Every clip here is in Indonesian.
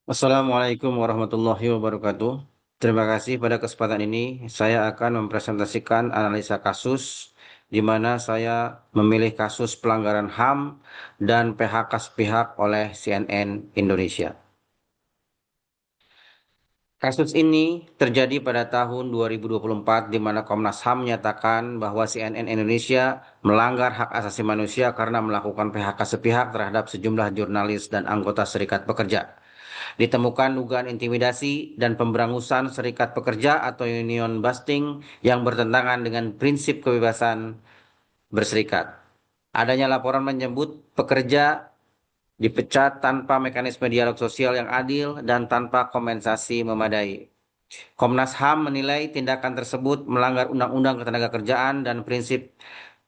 Assalamualaikum warahmatullahi wabarakatuh. Terima kasih pada kesempatan ini. Saya akan mempresentasikan analisa kasus di mana saya memilih kasus pelanggaran HAM dan PHK sepihak oleh CNN Indonesia. Kasus ini terjadi pada tahun 2024 di mana Komnas HAM menyatakan bahwa CNN Indonesia melanggar hak asasi manusia karena melakukan PHK sepihak terhadap sejumlah jurnalis dan anggota serikat pekerja. Ditemukan dugaan intimidasi dan pemberangusan serikat pekerja atau union busting yang bertentangan dengan prinsip kebebasan berserikat. Adanya laporan menyebut pekerja dipecat tanpa mekanisme dialog sosial yang adil dan tanpa kompensasi memadai. Komnas HAM menilai tindakan tersebut melanggar Undang-Undang Ketenagakerjaan dan prinsip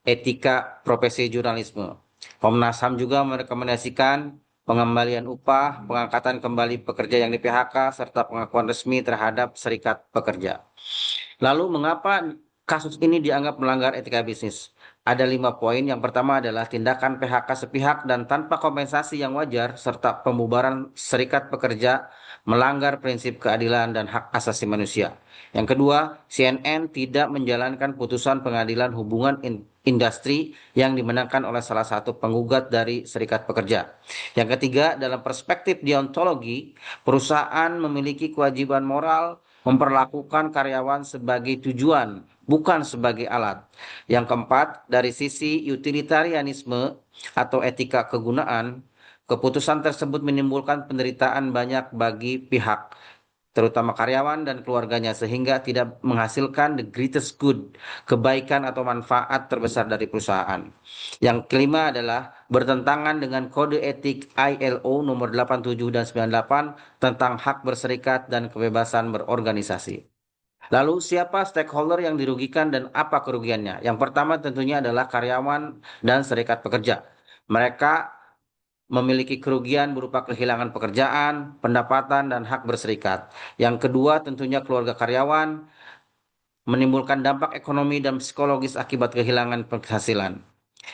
etika profesi jurnalisme. Komnas HAM juga merekomendasikan pengembalian upah, pengangkatan kembali pekerja yang di PHK, serta pengakuan resmi terhadap serikat pekerja. Lalu mengapa kasus ini dianggap melanggar etika bisnis? Ada 5 poin. Yang pertama adalah tindakan PHK sepihak dan tanpa kompensasi yang wajar, serta pembubaran serikat pekerja melanggar prinsip keadilan dan hak asasi manusia. Yang kedua, CNN tidak menjalankan putusan pengadilan hubungan industri yang dimenangkan oleh salah satu penggugat dari serikat pekerja. Yang ketiga, dalam perspektif deontologi, perusahaan memiliki kewajiban moral memperlakukan karyawan sebagai tujuan, bukan sebagai alat. Yang keempat, dari sisi utilitarianisme atau etika kegunaan, keputusan tersebut menimbulkan penderitaan banyak bagi pihak, terutama karyawan dan keluarganya, sehingga tidak menghasilkan the greatest good, kebaikan atau manfaat terbesar dari perusahaan. Yang kelima adalah bertentangan dengan kode etik ILO nomor 87 dan 98 tentang hak berserikat dan kebebasan berorganisasi. Lalu siapa stakeholder yang dirugikan dan apa kerugiannya? Yang pertama tentunya adalah karyawan dan serikat pekerja. Mereka memiliki kerugian berupa kehilangan pekerjaan, pendapatan, dan hak berserikat. Yang kedua, tentunya keluarga karyawan menimbulkan dampak ekonomi dan psikologis akibat kehilangan penghasilan.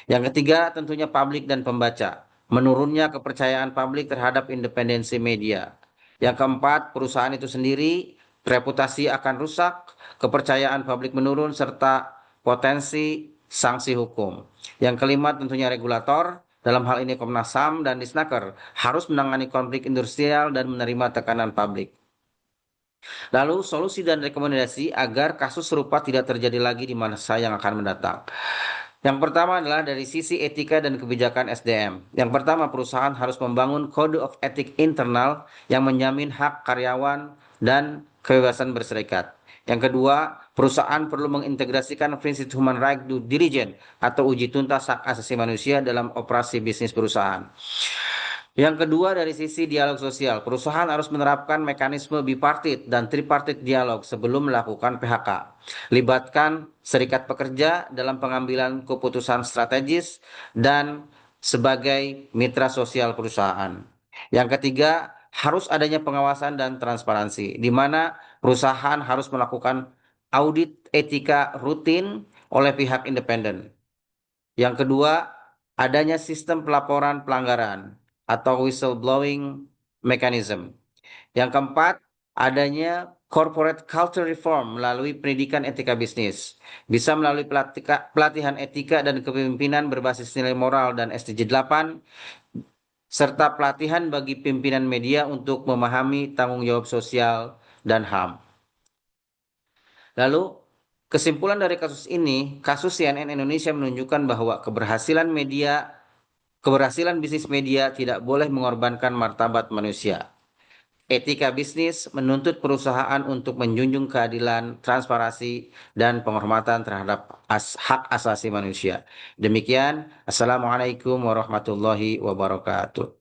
Yang ketiga, tentunya publik dan pembaca, menurunnya kepercayaan publik terhadap independensi media. Yang keempat, perusahaan itu sendiri, reputasi akan rusak, kepercayaan publik menurun, serta potensi sanksi hukum. Yang kelima, tentunya regulator, dalam hal ini Komnas HAM dan Disnaker, harus menangani konflik industrial dan menerima tekanan publik. Lalu solusi dan rekomendasi agar kasus serupa tidak terjadi lagi di masa yang akan mendatang. Yang pertama adalah dari sisi etika dan kebijakan SDM. Yang pertama, perusahaan harus membangun kode of etik internal yang menjamin hak karyawan dan kebebasan berserikat. Yang kedua, perusahaan perlu mengintegrasikan prinsip human right due diligence atau uji tuntas hak asasi manusia dalam operasi bisnis perusahaan. Yang kedua, dari sisi dialog sosial, perusahaan harus menerapkan mekanisme bipartit dan tripartit dialog sebelum melakukan PHK. Libatkan serikat pekerja dalam pengambilan keputusan strategis dan sebagai mitra sosial perusahaan. Yang ketiga, harus adanya pengawasan dan transparansi, di mana perusahaan harus melakukan audit etika rutin oleh pihak independen. Yang kedua, adanya sistem pelaporan pelanggaran atau whistleblowing mechanism. Yang keempat, adanya corporate culture reform melalui pendidikan etika bisnis. Bisa melalui pelatihan etika dan kepemimpinan berbasis nilai moral dan SDG 8, serta pelatihan bagi pimpinan media untuk memahami tanggung jawab sosial dan HAM. Lalu, kesimpulan dari kasus ini, kasus CNN Indonesia menunjukkan bahwa keberhasilan bisnis media tidak boleh mengorbankan martabat manusia. Etika bisnis menuntut perusahaan untuk menjunjung keadilan, transparansi, dan penghormatan terhadap hak asasi manusia. Demikian, Assalamualaikum warahmatullahi wabarakatuh.